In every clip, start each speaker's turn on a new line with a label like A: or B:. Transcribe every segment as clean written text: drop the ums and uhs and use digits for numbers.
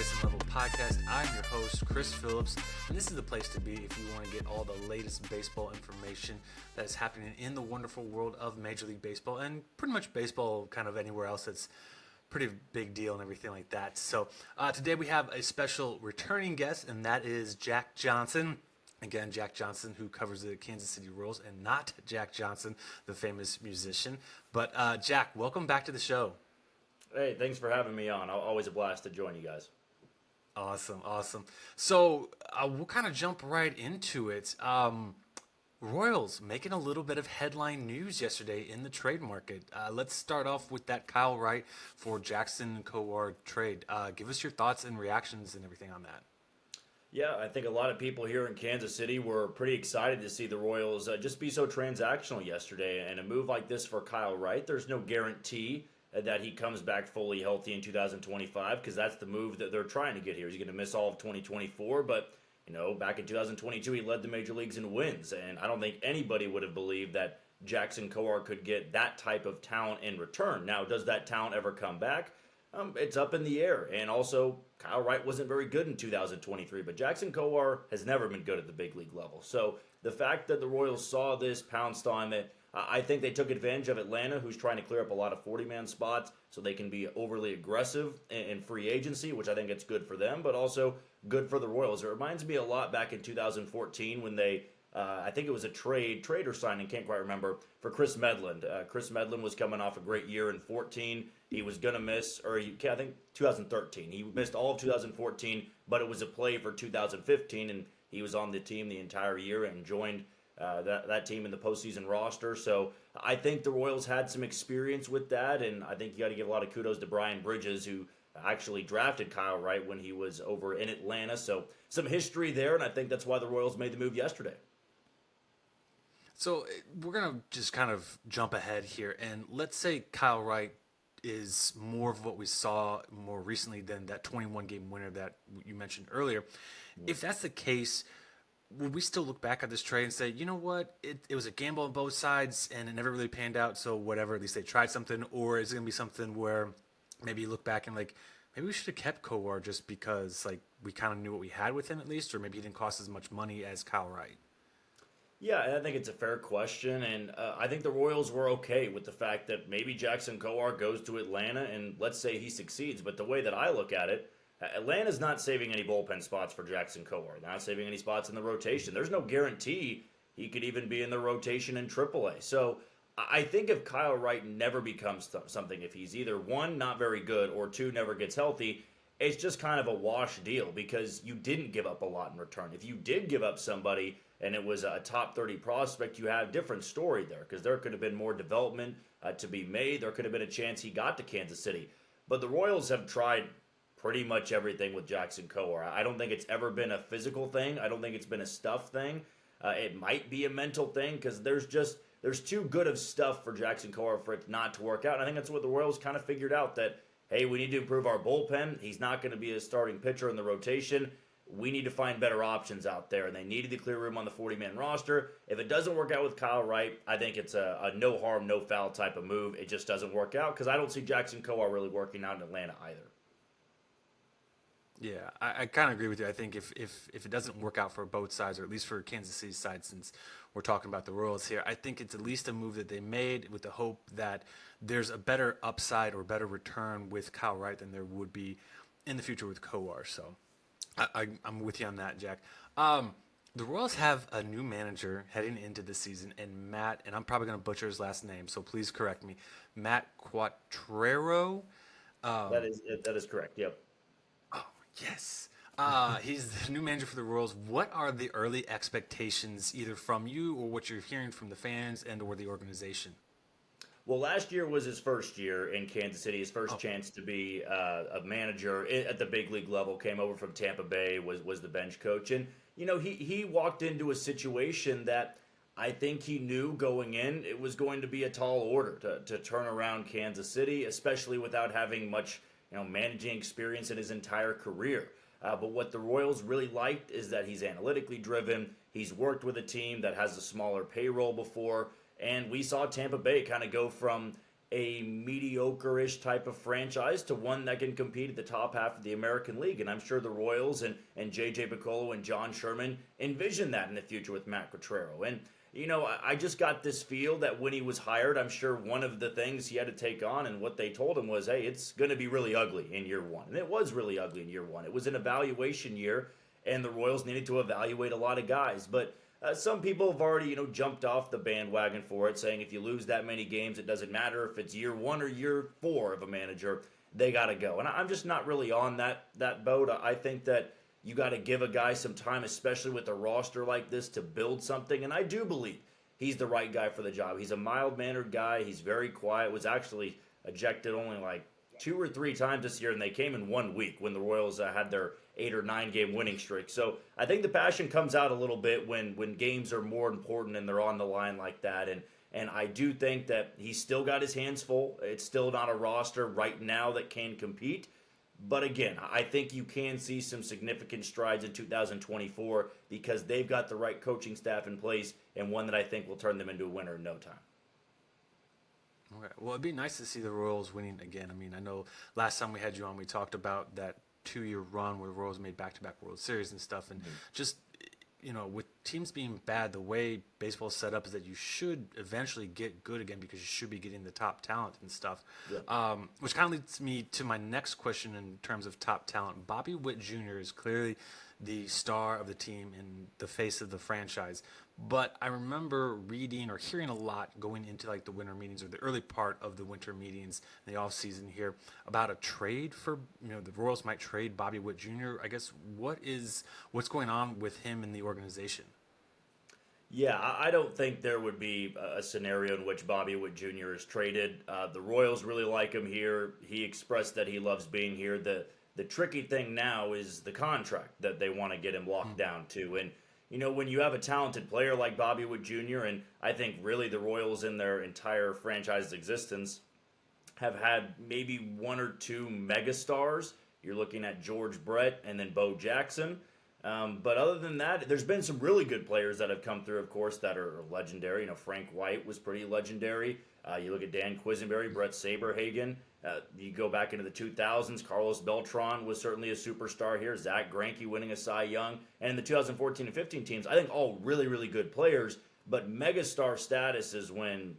A: Place and Level podcast. I'm your host, Chris Phillips, and this is the place to be if you want to get all the latest baseball information that is happening in the wonderful world of Major League Baseball and pretty much baseball kind of anywhere else that's pretty big deal and everything like that. So today we have a special returning guest, and that is Jack Johnsnon. Again, Jack Johnsnon, who covers the Kansas City Royals, and not Jack Johnson, the famous musician. But Jack, welcome back to the show.
B: Hey, thanks for having me on. Always a blast to join you guys.
A: Awesome. So we'll kind of jump right into it. Royals making a little bit of headline news yesterday in the trade market. Let's start off with that Kyle Wright for Jackson Kowar trade. Give us your thoughts and reactions and everything on that.
B: Yeah, I think a lot of people here in Kansas City were pretty excited to see the Royals just be so transactional yesterday. And a move like this for Kyle Wright, there's no guarantee that he comes back fully healthy in 2025, because that's the move that they're trying to get here. He's going to miss all of 2024, but back in 2022 he led the major leagues in wins, and I don't think anybody would have believed that Jackson Kowar could get that type of talent in return. Now, does that talent ever come back? It's up in the air. And also, Kyle Wright wasn't very good in 2023, but Jackson Kowar has never been good at the big league level. So the fact that the Royals saw this, pounced on it, I think they took advantage of Atlanta, who's trying to clear up a lot of 40-man spots so they can be overly aggressive in free agency, which I think it's good for them, but also good for the Royals. It reminds me a lot back in 2014 when they, I think it was a trader signing, can't quite remember, for Chris Medland. Chris Medland was coming off a great year in 14. He was going to miss, I think 2013. He missed all of 2014, but it was a play for 2015, and he was on the team the entire year and joined that team in the postseason roster. So I think the Royals had some experience with that, and I think you got to give a lot of kudos to Brian Bridges, who actually drafted Kyle Wright when he was over in Atlanta. So some history there, and I think that's why the Royals made the move yesterday.
A: So we're going to just kind of jump ahead here, and let's say Kyle Wright is more of what we saw more recently than that 21-game winner that you mentioned earlier. If that's the case, would we still look back at this trade and say, you know what, it was a gamble on both sides and it never really panned out, so whatever, at least they tried something? Or is it going to be something where maybe you look back and maybe we should have kept Kowar just because we kind of knew what we had with him at least, or maybe he didn't cost as much money as Kyle Wright?
B: Yeah, I think it's a fair question, and I think the Royals were okay with the fact that maybe Jackson Kowar goes to Atlanta and let's say he succeeds. But the way that I look at it, Atlanta's not saving any bullpen spots for Jackson Kowar. They're not saving any spots in the rotation. There's no guarantee he could even be in the rotation in AAA. So I think if Kyle Wright never becomes something, if he's either one, not very good, or two, never gets healthy, it's just kind of a wash deal because you didn't give up a lot in return. If you did give up somebody and it was a top 30 prospect, you have a different story there because there could have been more development to be made. There could have been a chance he got to Kansas City. But the Royals have tried pretty much everything with Jackson Kowar. I don't think it's ever been a physical thing. I don't think it's been a stuff thing. It might be a mental thing because there's too good of stuff for Jackson Kowar for it not to work out. And I think that's what the Royals kind of figured out, that, hey, we need to improve our bullpen. He's not going to be a starting pitcher in the rotation. We need to find better options out there. And they needed to clear room on the 40-man roster. If it doesn't work out with Kyle Wright, I think it's a no harm, no foul type of move. It just doesn't work out because I don't see Jackson Kowar really working out in Atlanta either.
A: Yeah, I kind of agree with you. I think if it doesn't work out for both sides, or at least for Kansas City's side, since we're talking about the Royals here, I think it's at least a move that they made with the hope that there's a better upside or better return with Kyle Wright than there would be in the future with Kowar. So I'm with you on that, Jack. The Royals have a new manager heading into the season, and Matt, and I'm probably going to butcher his last name, so please correct me, Matt Quatraro.
B: That is correct, yep.
A: Yes. He's the new manager for the Royals. What are the early expectations, either from you or what you're hearing from the fans and or the organization?
B: Well, last year was his first year in Kansas City, his first chance to be a manager at the big league level. Came over from Tampa Bay, was the bench coach. And, he walked into a situation that I think he knew going in it was going to be a tall order to turn around Kansas City, especially without having much managing experience in his entire career. But what the Royals really liked is that he's analytically driven. He's worked with a team that has a smaller payroll before. And we saw Tampa Bay kind of go from a mediocre-ish type of franchise to one that can compete at the top half of the American League. And I'm sure the Royals and J.J. Picollo and John Sherman envision that in the future with Matt Quatraro. And, I just got this feel that when he was hired, I'm sure one of the things he had to take on and what they told him was, hey, it's going to be really ugly in year one. And it was really ugly in year one. It was an evaluation year, and the Royals needed to evaluate a lot of guys. But some people have already, jumped off the bandwagon for it, saying if you lose that many games, it doesn't matter if it's year one or year four of a manager, they got to go. And I'm just not really on that boat. I think that you got to give a guy some time, especially with a roster like this, to build something. And I do believe he's the right guy for the job. He's a mild-mannered guy. He's very quiet. Was actually ejected only like 2 or 3 times this year, and they came in 1 week when the Royals had their 8 or 9 game winning streak. So I think the passion comes out a little bit when games are more important and they're on the line like that. And I do think that he's still got his hands full. It's still not a roster right now that can compete. But again, I think you can see some significant strides in 2024 because they've got the right coaching staff in place and one that I think will turn them into a winner in no time.
A: Okay. Well, it'd be nice to see the Royals winning again. I mean, I know last time we had you on, we talked about that 2-year run where the Royals made back-to-back World Series and stuff. And just, with teams being bad, the way baseball is set up is that you should eventually get good again because you should be getting the top talent and stuff. Yeah. Which kind of leads me to my next question in terms of top talent. Bobby Witt Jr. is clearly the star of the team and the face of the franchise. But I remember reading or hearing a lot going into like the winter meetings or the early part of the winter meetings in the offseason here about a trade for, the Royals might trade Bobby Witt Jr. I guess what's going on with him in the organization?
B: Yeah, I don't think there would be a scenario in which Bobby Witt Jr. is traded. The Royals really like him here. He expressed that he loves being here. The tricky thing now is the contract that they want to get him locked down to. And when you have a talented player like Bobby Witt Jr., and I think really the Royals in their entire franchise existence have had maybe 1 or 2 megastars. You're looking at George Brett and then Bo Jackson. But other than that, there's been some really good players that have come through, of course, that are legendary. Frank White was pretty legendary. You look at Dan Quisenberry, Brett Saberhagen. You go back into the 2000s, Carlos Beltran was certainly a superstar here. Zach Greinke winning a Cy Young. And in the 2014 and 15 teams, I think all really, really good players. But megastar status is when,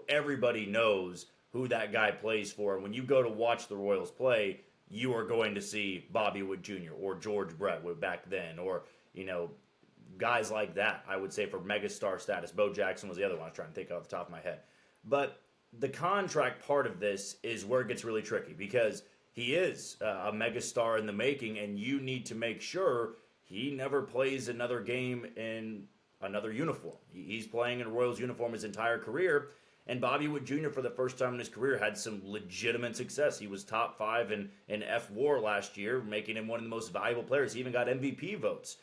B: everybody knows who that guy plays for. And when you go to watch the Royals play, you are going to see Bobby Witt Jr. or George Brett back then, or, guys like that, I would say, for megastar status. Bo Jackson was the other one I was trying to think off the top of my head. But the contract part of this is where it gets really tricky because he is a megastar in the making, and you need to make sure he never plays another game in another uniform. He's playing in a Royals uniform his entire career. And Bobby Witt Jr., for the first time in his career, had some legitimate success. He was top 5 in F-WAR last year, making him one of the most valuable players. He even got MVP votes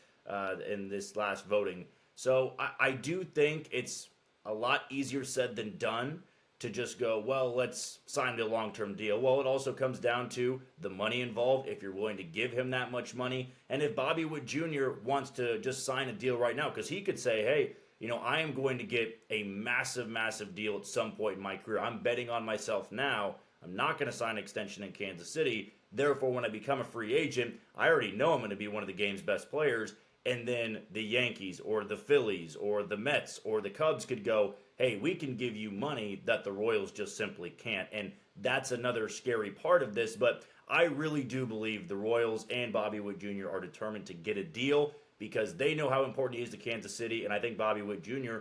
B: in this last voting. So I do think it's a lot easier said than done to just go, well, let's sign a long-term deal. Well, it also comes down to the money involved, if you're willing to give him that much money. And if Bobby Witt Jr. wants to just sign a deal right now, because he could say, hey, I am going to get a massive, massive deal at some point in my career. I'm betting on myself now. I'm not going to sign an extension in Kansas City. Therefore, when I become a free agent, I already know I'm going to be one of the game's best players. And then the Yankees or the Phillies or the Mets or the Cubs could go, hey, we can give you money that the Royals just simply can't. And that's another scary part of this. But I really do believe the Royals and Bobby Witt Jr. are determined to get a deal, because they know how important he is to Kansas City, and I think Bobby Witt Jr.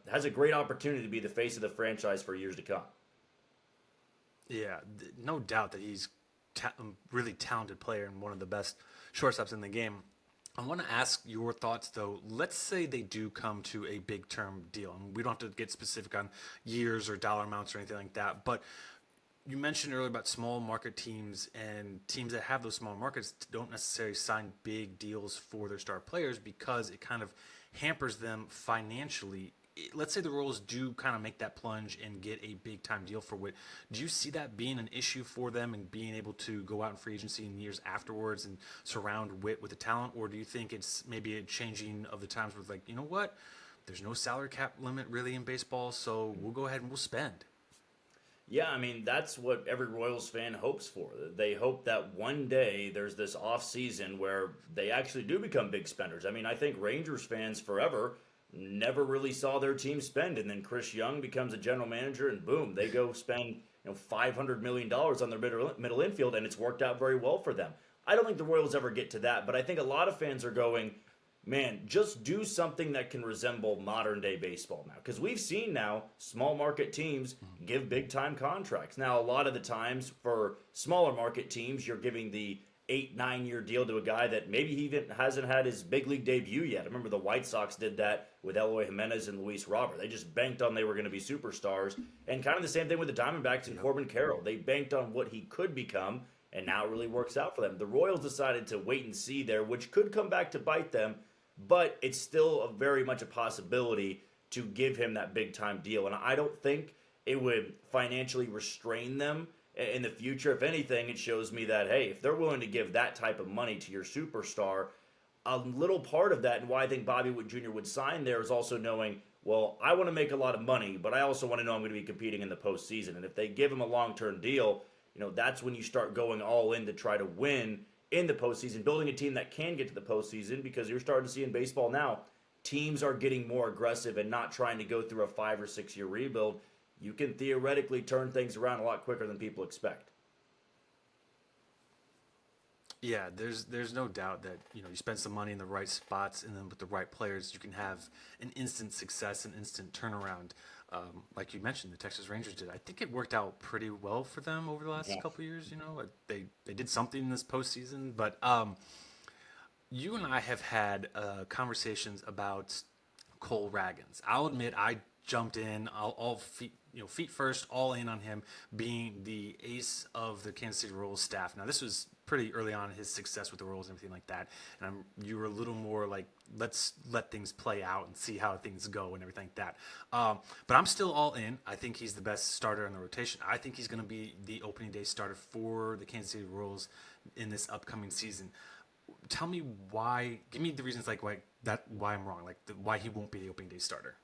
B: Has a great opportunity to be the face of the franchise for years to come.
A: Yeah, no doubt that he's a really talented player and one of the best shortstops in the game. I want to ask your thoughts, though. Let's say they do come to a big-term deal, and we don't have to get specific on years or dollar amounts or anything like that, but you mentioned earlier about small market teams, and teams that have those small markets don't necessarily sign big deals for their star players because it kind of hampers them financially. Let's say the Royals do kind of make that plunge and get a big time deal for Witt. Do you see that being an issue for them and being able to go out in free agency in years afterwards and surround Witt with the talent? Or do you think it's maybe a changing of the times where it's like, you know what? There's no salary cap limit really in baseball, so we'll go ahead and we'll spend.
B: Yeah, I mean, that's what every Royals fan hopes for. They hope that one day there's this off season where they actually do become big spenders. I mean, I think Rangers fans forever never really saw their team spend, and then Chris Young becomes a general manager, and boom, they go spend $500 million on their middle infield, and it's worked out very well for them. I don't think the Royals ever get to that, but I think a lot of fans are going, man, just do something that can resemble modern day baseball now. Because we've seen now small market teams give big time contracts. Now, a lot of the times for smaller market teams, you're giving the 8, 9 year deal to a guy that maybe he even hasn't had his big league debut yet. I remember the White Sox did that with Eloy Jimenez and Luis Robert. They just banked on they were going to be superstars. And kind of the same thing with the Diamondbacks and Corbin Carroll. They banked on what he could become, and now it really works out for them. The Royals decided to wait and see there, which could come back to bite them, but it's still very much a possibility to give him that big time deal. And I don't think it would financially restrain them in the future. If anything, it shows me that, hey, if they're willing to give that type of money to your superstar, a little part of that and why I think Bobby Witt Jr. would sign there is also knowing, well, I want to make a lot of money, but I also want to know I'm going to be competing in the postseason. And if they give him a long-term deal, that's when you start going all in to try to win in the postseason, building a team that can get to the postseason, because you're starting to see in baseball now, teams are getting more aggressive and not trying to go through a 5 or 6 year rebuild. You can theoretically turn things around a lot quicker than people expect.
A: Yeah, there's no doubt that you spend some money in the right spots, and then with the right players, you can have an instant success, an instant turnaround. Like you mentioned, the Texas Rangers did. I think it worked out pretty well for them over the last couple of years. They did something in this postseason, but you and I have had conversations about Cole Ragans. I'll admit I jumped in all feet first, all in on him being the ace of the Kansas City Royals staff. Now this was pretty early on in his success with the Royals and everything like that, and you were a little more like, let's let things play out and see how things go and everything like that. But I'm still all in. I think he's the best starter in the rotation. I think he's going to be the opening day starter for the Kansas City Royals in this upcoming season. Tell me why. Give me the reasons why I'm wrong. Why he won't be the opening day starter.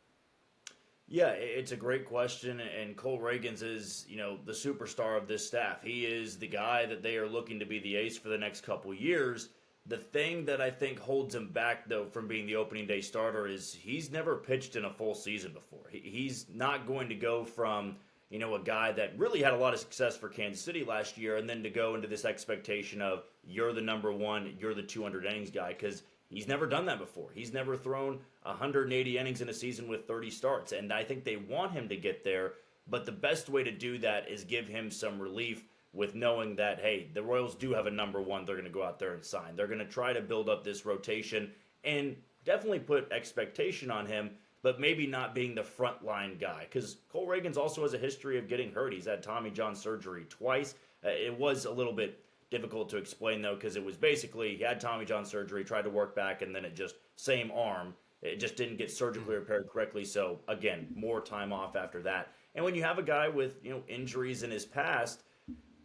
B: Yeah, it's a great question, and Cole Ragans is, the superstar of this staff. He is the guy that they are looking to be the ace for the next couple years. The thing that I think holds him back, though, from being the opening day starter is he's never pitched in a full season before. He's not going to go from, a guy that really had a lot of success for Kansas City last year, and then to go into this expectation of you're the number one, you're the 200 innings guy, because he's never done that before. He's never thrown 180 innings in a season with 30 starts, and I think they want him to get there, but the best way to do that is give him some relief with knowing that, hey, the Royals do have a number one they're going to go out there and sign. They're going to try to build up this rotation and definitely put expectation on him, but maybe not being the frontline guy, because Cole Ragans also has a history of getting hurt. He's had Tommy John surgery twice. It was a little bit difficult to explain, though, because it was basically he had Tommy John surgery, tried to work back, and then it just, same arm, it just didn't get surgically repaired correctly. So, again, more time off after that. And when you have a guy with, injuries in his past,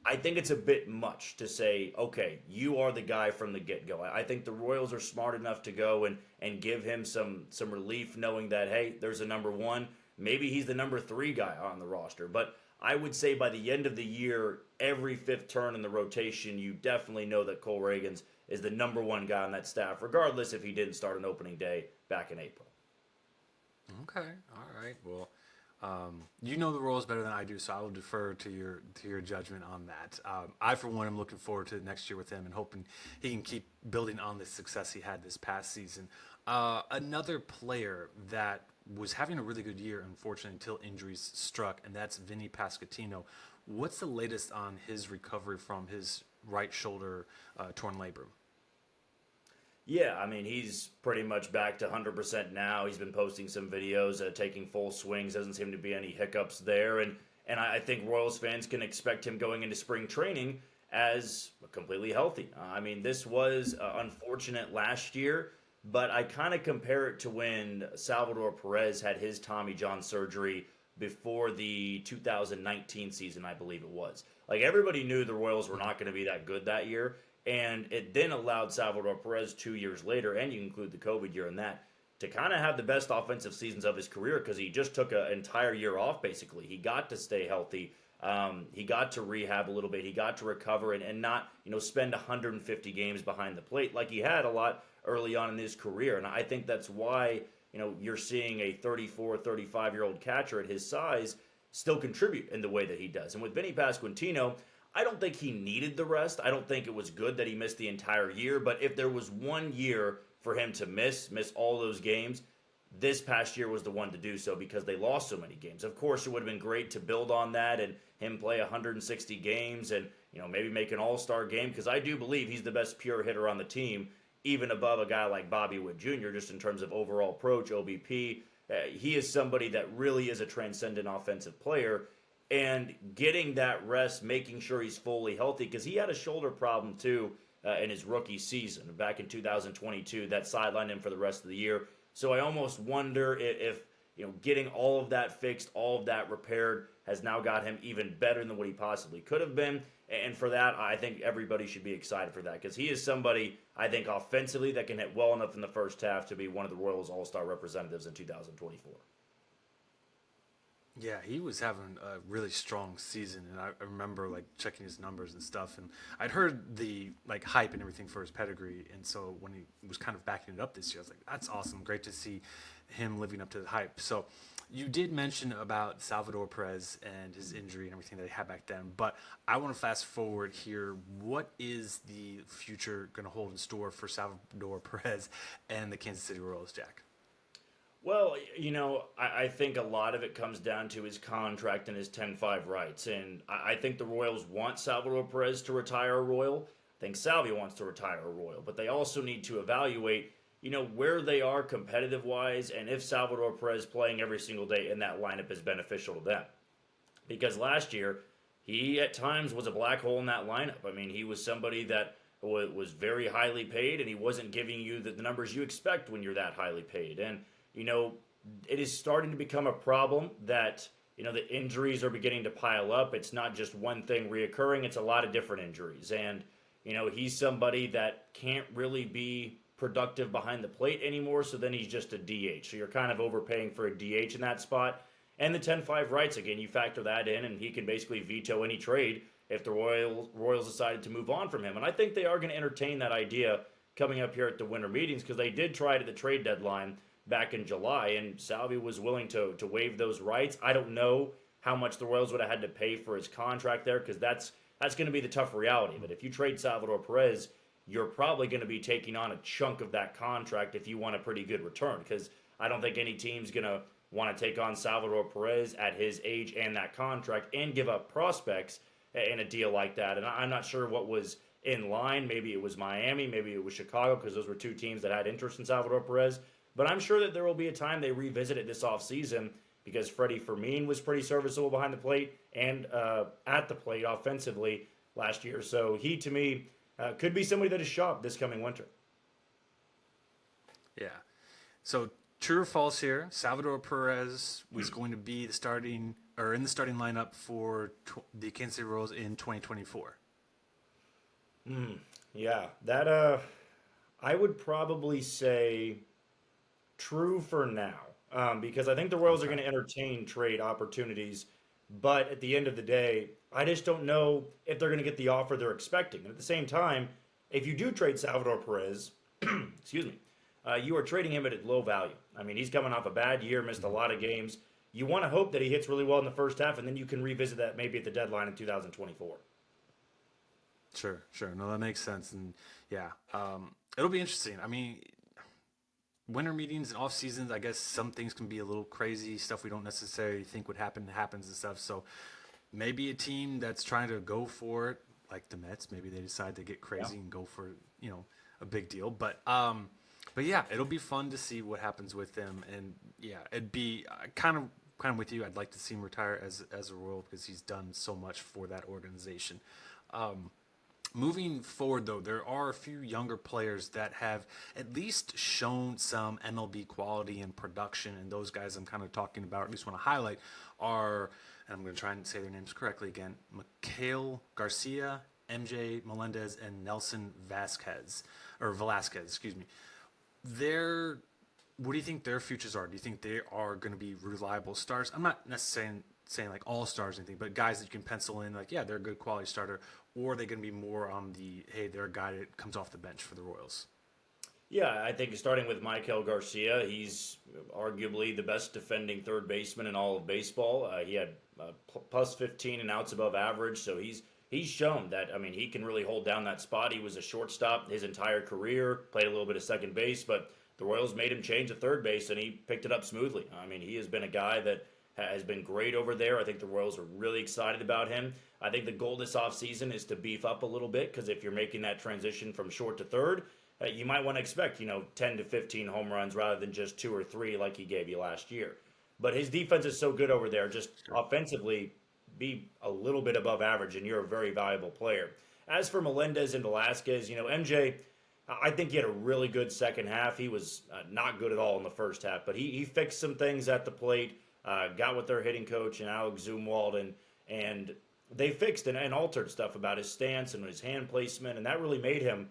B: I think it's a bit much to say, okay, you are the guy from the get-go. I think the Royals are smart enough to go and give him some relief knowing that, hey, there's a number one. Maybe he's the number 3 guy on the roster. But I would say by the end of the year, every 5th turn in the rotation, you definitely know that Cole Ragans is the number 1 guy on that staff, regardless if he didn't start an opening day back in April.
A: Okay, all right. Well, you know the Royals better than I do, so I will defer to your judgment on that. I, for one, am looking forward to next year with him and hoping he can keep building on the success he had this past season. Another player that was having a really good year, unfortunately, until injuries struck, and that's Vinny Pasquantino. What's the latest on his recovery from his right shoulder torn labrum?
B: Yeah, I mean, he's pretty much back to 100% now. He's been posting some videos, taking full swings. Doesn't seem to be any hiccups there. And I think Royals fans can expect him going into spring training as completely healthy. I mean, this was unfortunate last year, but I kind of compare it to when Salvador Perez had his Tommy John surgery before the 2019 season, I believe it was. Like, everybody knew the Royals were not going to be that good that year. And it then allowed Salvador Perez 2 years later, and you include the COVID year in that, to kind of have the best offensive seasons of his career because he just took an entire year off, basically. He got to stay healthy. He got to rehab a little bit. He got to recover and not, spend 150 games behind the plate like he had a lot early on in his career. And I think that's why, you're seeing a 34, 35-year-old catcher at his size still contribute in the way that he does. And with Vinny Pasquantino, I don't think he needed the rest. I don't think it was good that he missed the entire year. But if there was one year for him to miss all those games, this past year was the one to do so because they lost so many games. Of course, it would have been great to build on that and him play 160 games and maybe make an all-star game, because I do believe he's the best pure hitter on the team, even above a guy like Bobby Witt Jr., just in terms of overall approach, OBP. He is somebody that really is a transcendent offensive player, and getting that rest, making sure he's fully healthy, because he had a shoulder problem too in his rookie season back in 2022 that sidelined him for the rest of the year. So I almost wonder if getting all of that fixed, all of that repaired, has now got him even better than what he possibly could have been. And for that, I think everybody should be excited for that, because he is somebody, I think, offensively that can hit well enough in the first half to be one of the Royals' all-star representatives in 2024.
A: Yeah, he was having a really strong season, and I remember checking his numbers and stuff, and I'd heard the hype and everything for his pedigree, and so when he was kind of backing it up this year, I was like, that's awesome, great to see him living up to the hype. So you did mention about Salvador Perez and his injury and everything that he had back then, but I want to fast forward here. What is the future going to hold in store for Salvador Perez and the Kansas City Royals, Jack?
B: Well, I think a lot of it comes down to his contract and his 10-5 rights. And I think the Royals want Salvador Perez to retire a Royal. I think Salvia wants to retire a Royal. But they also need to evaluate, where they are competitive-wise and if Salvador Perez playing every single day in that lineup is beneficial to them. Because last year, he at times was a black hole in that lineup. I mean, he was somebody that was very highly paid, and he wasn't giving you the numbers you expect when you're that highly paid. And it is starting to become a problem that, the injuries are beginning to pile up. It's not just one thing reoccurring, it's a lot of different injuries. And, he's somebody that can't really be productive behind the plate anymore, so then he's just a DH. So you're kind of overpaying for a DH in that spot. And the 10-5 rights, again, you factor that in, and he can basically veto any trade if the Royals decided to move on from him. And I think they are going to entertain that idea coming up here at the winter meetings, because they did try it at the trade deadline back in July, and Salvi was willing to waive those rights. I don't know how much the Royals would have had to pay for his contract there, because that's going to be the tough reality. But if you trade Salvador Perez, you're probably going to be taking on a chunk of that contract if you want a pretty good return, because I don't think any team's going to want to take on Salvador Perez at his age and that contract and give up prospects in a deal like that. And I'm not sure what was in line. Maybe it was Miami, maybe it was Chicago, because those were two teams that had interest in Salvador Perez. But I'm sure that there will be a time they revisit it this offseason, because Freddie Fermin was pretty serviceable behind the plate and at the plate offensively last year. So he, to me, could be somebody that is shopped this coming winter.
A: Yeah. So true or false here, Salvador Perez was going to be in the starting lineup for the Kansas City Royals in 2024.
B: Yeah, that I would probably say true for now, because I think the Royals are going to entertain trade opportunities, but at the end of the day, I just don't know if they're going to get the offer they're expecting. And at the same time, if you do trade Salvador Perez, excuse me, you are trading him at a low value. I mean, he's coming off a bad year, missed a lot of games. You want to hope that he hits really well in the first half, and then you can revisit that maybe at the deadline in 2024.
A: Sure. No, that makes sense. And yeah, it'll be interesting. I mean, winter meetings and off seasons, I guess some things can be a little crazy, stuff we don't necessarily think would happens and stuff. So maybe a team that's trying to go for it, like the Mets, maybe they decide to get crazy and go for, a big deal. But yeah, it'll be fun to see what happens with him. And yeah, it'd be kind of with you. I'd like to see him retire as a Royal, because he's done so much for that organization. Moving forward, though, there are a few younger players that have at least shown some MLB quality and production, and those guys I'm kind of talking about, or at least want to highlight, are, and I'm going to try and say their names correctly again, Mikael Garcia, MJ Melendez, and Nelson Velasquez, excuse me. They're what do you think their futures are? Do you think they are going to be reliable stars? I'm not necessarily saying like all stars or anything, but guys that you can pencil in, like, yeah, they're a good quality starter, or are they going to be more on the, hey, they're a guy that comes off the bench for the Royals?
B: Yeah, I think starting with Michael Garcia, he's arguably the best defending third baseman in all of baseball. He had plus 15 and outs above average, so he's shown that. I mean, he can really hold down that spot. He was a shortstop his entire career, played a little bit of second base, but the Royals made him change to third base, and he picked it up smoothly. I mean, he has been a guy that has been great over there. I think the Royals are really excited about him. I think the goal this offseason is to beef up a little bit, because if you're making that transition from short to third, you might want to expect, 10 to 15 home runs rather than just 2 or 3 like he gave you last year. But his defense is so good over there, just offensively be a little bit above average, and you're a very valuable player. As for Melendez and Velasquez, MJ, I think he had a really good second half. He was not good at all in the first half, but he fixed some things at the plate, got with their hitting coach and Alex Zumwalt, and they fixed and altered stuff about his stance and his hand placement, and that really made him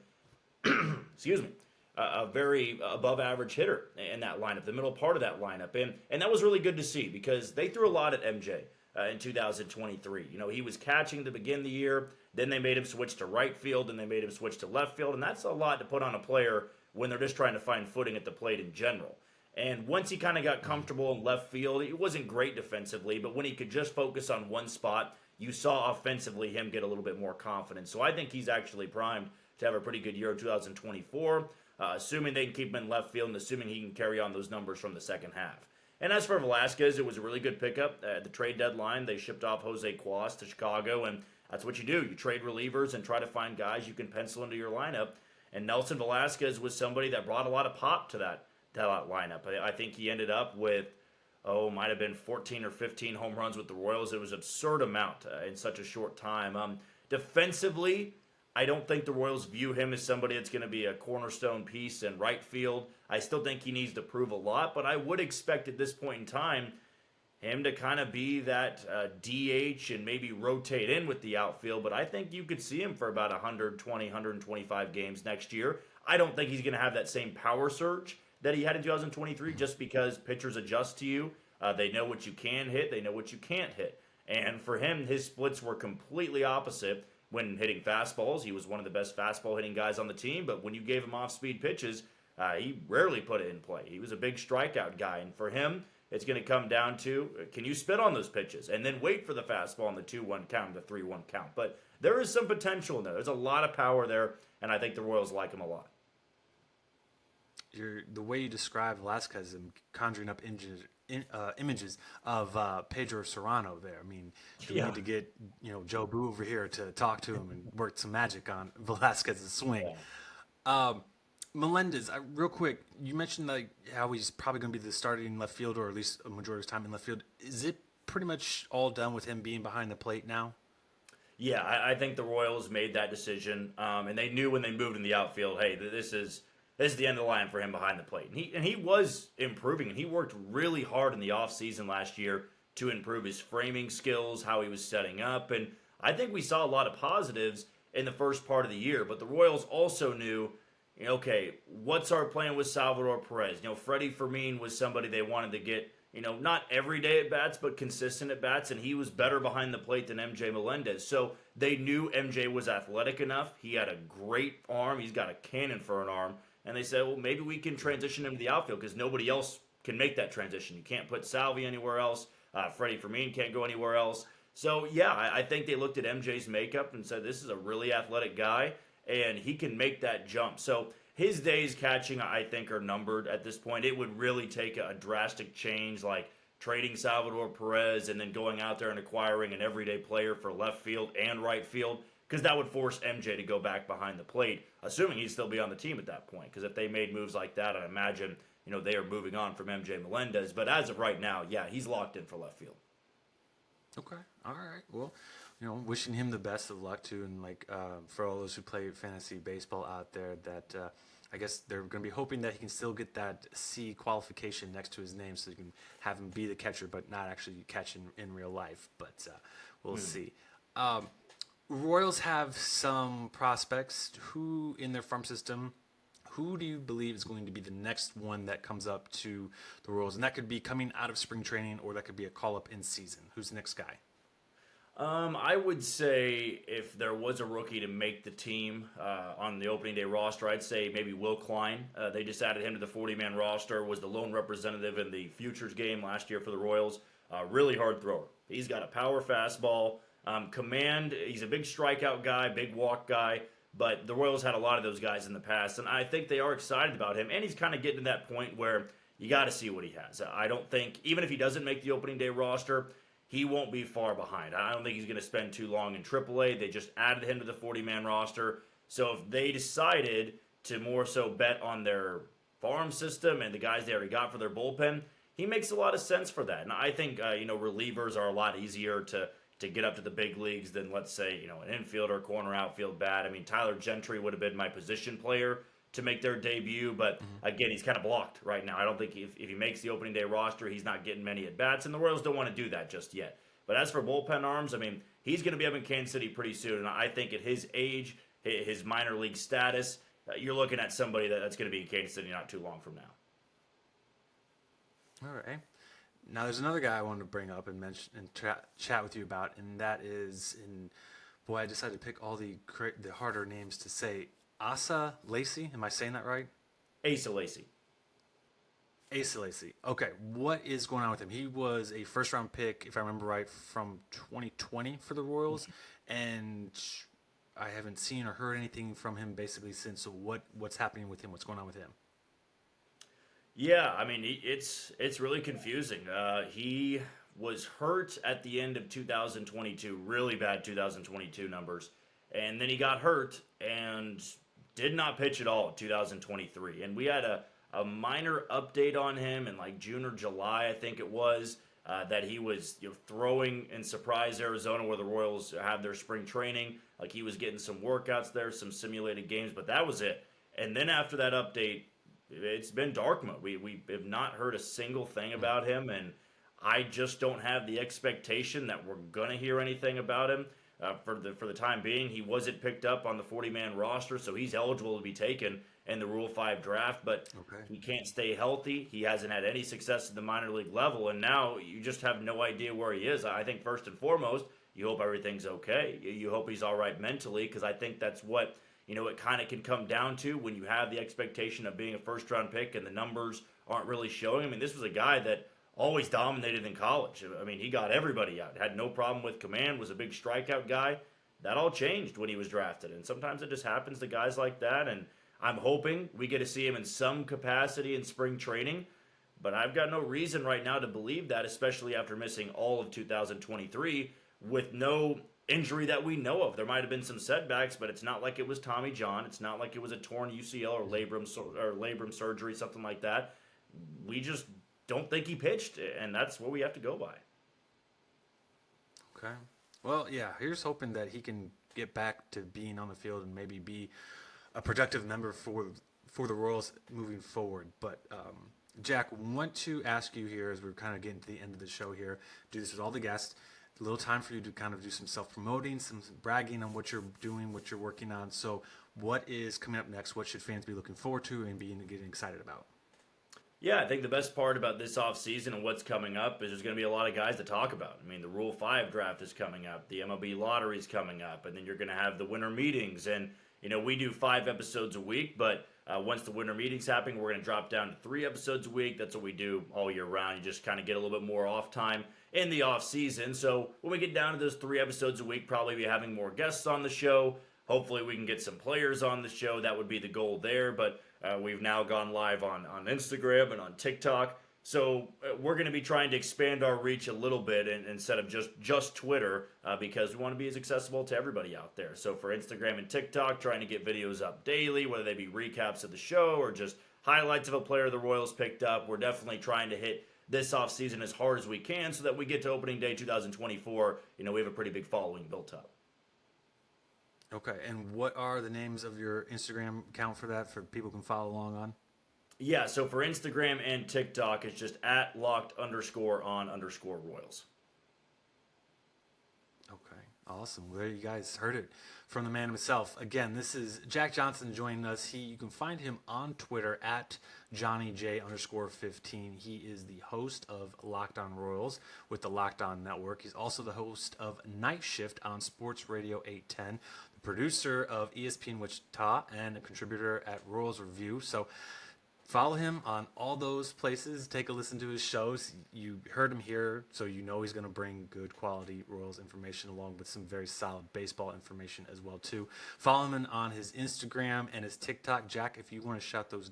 B: excuse me, a very above average hitter in that lineup, the middle part of that lineup. And that was really good to see, because they threw a lot at MJ in 2023. He was catching to begin the year, then they made him switch to right field, and they made him switch to left field, and that's a lot to put on a player when they're just trying to find footing at the plate in general. And once he kind of got comfortable in left field, it wasn't great defensively, but when he could just focus on one spot, you saw offensively him get a little bit more confidence. So I think he's actually primed to have a pretty good year in 2024, assuming they can keep him in left field and assuming he can carry on those numbers from the second half. And as for Velasquez, it was a really good pickup. At the trade deadline, they shipped off Jose Cuas to Chicago, and that's what you do. You trade relievers and try to find guys you can pencil into your lineup. And Nelson Velasquez was somebody that brought a lot of pop to that lineup. I think he ended up with, might have been 14 or 15 home runs with the Royals. It was an absurd amount in such a short time. Defensively, I don't think the Royals view him as somebody that's going to be a cornerstone piece in right field. I still think he needs to prove a lot, but I would expect at this point in time him to kind of be that DH and maybe rotate in with the outfield, but I think you could see him for about 120, 125 games next year. I don't think he's going to have that same power surge that he had in 2023, just because pitchers adjust to you. They know what you can hit, they know what you can't hit. And for him, his splits were completely opposite. When hitting fastballs, he was one of the best fastball hitting guys on the team, but when you gave him off-speed pitches, he rarely put it in play. He was a big strikeout guy, and for him, it's going to come down to, can you spit on those pitches and then wait for the fastball on the 2-1 count, the 3-1 count. But there is some potential in there. There's a lot of power there, and I think the Royals like him a lot.
A: The way you describe Velasquez and conjuring up images of Pedro Serrano there. I mean, you need to get Joe Boo over here to talk to him and work some magic on Velasquez's swing. Yeah. Melendez, real quick, you mentioned like how he's probably going to be the starting left field, or at least a majority of his time in left field. Is it pretty much all done with him being behind the plate now?
B: Yeah, I think the Royals made that decision, and they knew when they moved in the outfield, hey, this is the end of the line for him behind the plate. And he was improving, and he worked really hard in the offseason last year to improve his framing skills, how he was setting up. And I think we saw a lot of positives in the first part of the year. But the Royals also knew, okay, what's our plan with Salvador Perez? Freddie Fermin was somebody they wanted to get, not every day at bats, but consistent at bats. And he was better behind the plate than MJ Melendez. So they knew MJ was athletic enough. He had a great arm. He's got a cannon for an arm. And they said, well, maybe we can transition him to the outfield, because nobody else can make that transition. You can't put Salvi anywhere else. Freddie Fermin can't go anywhere else. So, yeah, I think they looked at MJ's makeup and said, this is a really athletic guy, and he can make that jump. So his days catching, I think, are numbered at this point. It would really take a drastic change, like trading Salvador Perez and then going out there and acquiring an everyday player for left field and right field, because that would force MJ to go back behind the plate, assuming he'd still be on the team at that point. Because if they made moves like that, I imagine they are moving on from MJ Melendez. But as of right now, yeah, he's locked in for left field.
A: Okay, all right. Well, wishing him the best of luck too, and for all those who play fantasy baseball out there, that I guess they're going to be hoping that he can still get that C qualification next to his name, so you can have him be the catcher, but not actually catch in real life. But we'll see. Royals have some prospects who in their farm system who do you believe is going to be the next one that comes up to the Royals? And that could be coming out of spring training, or that could be a call-up in season. Who's the next guy?
B: I would say if there was a rookie to make the team on the opening day roster, I'd say maybe Will Klein. They just added him to the 40-man roster, was the lone representative in the Futures game last year for the Royals. Really hard thrower. He's got a power fastball, command. He's a big strikeout guy, big walk guy, but the Royals had a lot of those guys in the past, and I think they are excited about him, and he's kind of getting to that point where you got to see what he has. I don't think, even if he doesn't make the opening day roster, he won't be far behind. I don't think he's going to spend too long in AAA. They just added him to the 40-man roster. So if they decided to more so bet on their farm system and the guys they already got for their bullpen, he makes a lot of sense for that. And I think, relievers are a lot easier to get up to the big leagues than, let's say, an infielder, corner, outfield bat. I mean, Tyler Gentry would have been my position player to make their debut, but again, he's kind of blocked right now. I don't think if he makes the opening day roster, he's not getting many at-bats, and the Royals don't want to do that just yet. But as for bullpen arms, I mean, he's going to be up in Kansas City pretty soon, and I think at his age, his minor league status, you're looking at somebody that's going to be in Kansas City not too long from now.
A: All right. Now, there's another guy I wanted to bring up and mention and chat with you about, and that is, boy, I decided to pick all the harder names to say. Asa Lacy, am I saying that right?
B: Asa Lacy.
A: Asa Lacy. Okay, what is going on with him? He was a first-round pick, if I remember right, from 2020 for the Royals, and I haven't seen or heard anything from him basically since. So what's happening with him? What's going on with him?
B: Yeah, I mean, it's really confusing. He was hurt at the end of 2022, really bad 2022 numbers, and then he got hurt and did not pitch at all in 2023. And we had a minor update on him in like June or July, I think it was, that he was throwing in Surprise, Arizona, where the Royals have their spring training. Like he was getting some workouts there, some simulated games, but that was it. And then after that update, it's been dark mode. We have not heard a single thing about him, and I just don't have the expectation that we're going to hear anything about him. For the time being, he wasn't picked up on the 40-man roster, so he's eligible to be taken in the Rule 5 draft, but he can't stay healthy. He hasn't had any success at the minor league level, and now you just have no idea where he is. I think first and foremost, you hope everything's okay. You hope he's all right mentally, because I think that's what it kind of can come down to when you have the expectation of being a first-round pick and the numbers aren't really showing. I mean, this was a guy that always dominated in college. I mean, he got everybody out. Had no problem with command, was a big strikeout guy. That all changed when he was drafted, and sometimes it just happens to guys like that, and I'm hoping we get to see him in some capacity in spring training, but I've got no reason right now to believe that, especially after missing all of 2023 with no injury that we know of. There might have been some setbacks, but it's not like it was Tommy John. It's not like it was a torn UCL or labrum surgery, something like that. We just don't think he pitched, and that's what we have to go by.
A: Okay. Well, yeah, here's hoping that he can get back to being on the field and maybe be a productive member for the Royals moving forward. But, Jack, want to ask you here, as we're kind of getting to the end of the show here, do this with all the guests, a little time for you to kind of do some self-promoting, some bragging on what you're doing, what you're working on. So what is coming up next? What should fans be looking forward to and getting excited about?
B: Yeah, I think the best part about this offseason and what's coming up is there's going to be a lot of guys to talk about. I mean, the Rule 5 draft is coming up. The MLB lottery is coming up. And then you're going to have the winter meetings. And, we do 5 episodes a week. But once the winter meetings happen, we're going to drop down to 3 episodes a week. That's what we do all year round. You just kind of get a little bit more off time in the off season. So when we get down to those 3 episodes a week, probably be having more guests on the show. Hopefully we can get some players on the show. That would be the goal there. But we've now gone live on Instagram and on TikTok. So we're going to be trying to expand our reach a little bit instead of just Twitter because we want to be as accessible to everybody out there. So for Instagram and TikTok, trying to get videos up daily, whether they be recaps of the show or just highlights of a player the Royals picked up. We're definitely trying to hit this offseason as hard as we can so that we get to opening day 2024. We have a pretty big following built up.
A: Okay, and what are the names of your Instagram account for that, for people can follow along on?
B: Yeah, so for Instagram and TikTok, it's just @locked_on_Royals.
A: Okay. Awesome. Well, there you guys heard it from the man himself. Again, this is Jack Johnston joining us. You can find him on Twitter at JohnnyJ_15. He is the host of Locked On Royals with the Locked On Network. He's also the host of Night Shift on Sports Radio 810, the producer of ESPN Wichita, and a contributor at Royals Review. So follow him on all those places. Take a listen to his shows. You heard him here, so you know he's going to bring good quality Royals information along with some very solid baseball information as well too. Follow him on his Instagram and his TikTok. Jack, if you want to shout those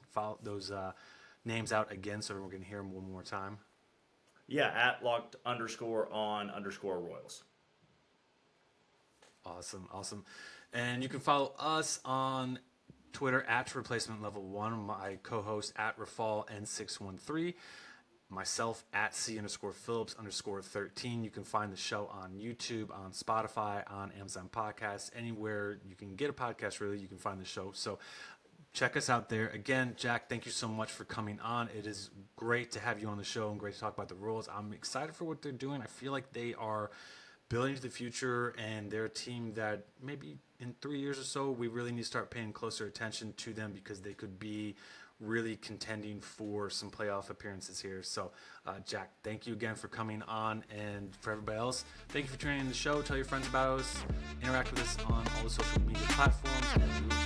A: names out again, so everyone can hear them one more time.
B: Yeah, at locked_on_Royals.
A: Awesome. And you can follow us on Twitter at Replacement Level 1, my co-host at RafalN613, myself at C_Phillips_13. You can find the show on YouTube, on Spotify, on Amazon Podcasts, anywhere you can get a podcast, really, you can find the show. So check us out there. Again, Jack, thank you so much for coming on. It is great to have you on the show and great to talk about the Royals. I'm excited for what they're doing. I feel like they are building to the future, and they're a team that maybe in 3 years or so, we really need to start paying closer attention to them because they could be really contending for some playoff appearances here. So, Jack, thank you again for coming on, and for everybody else, thank you for tuning in the show. Tell your friends about us, interact with us on all the social media platforms, and we will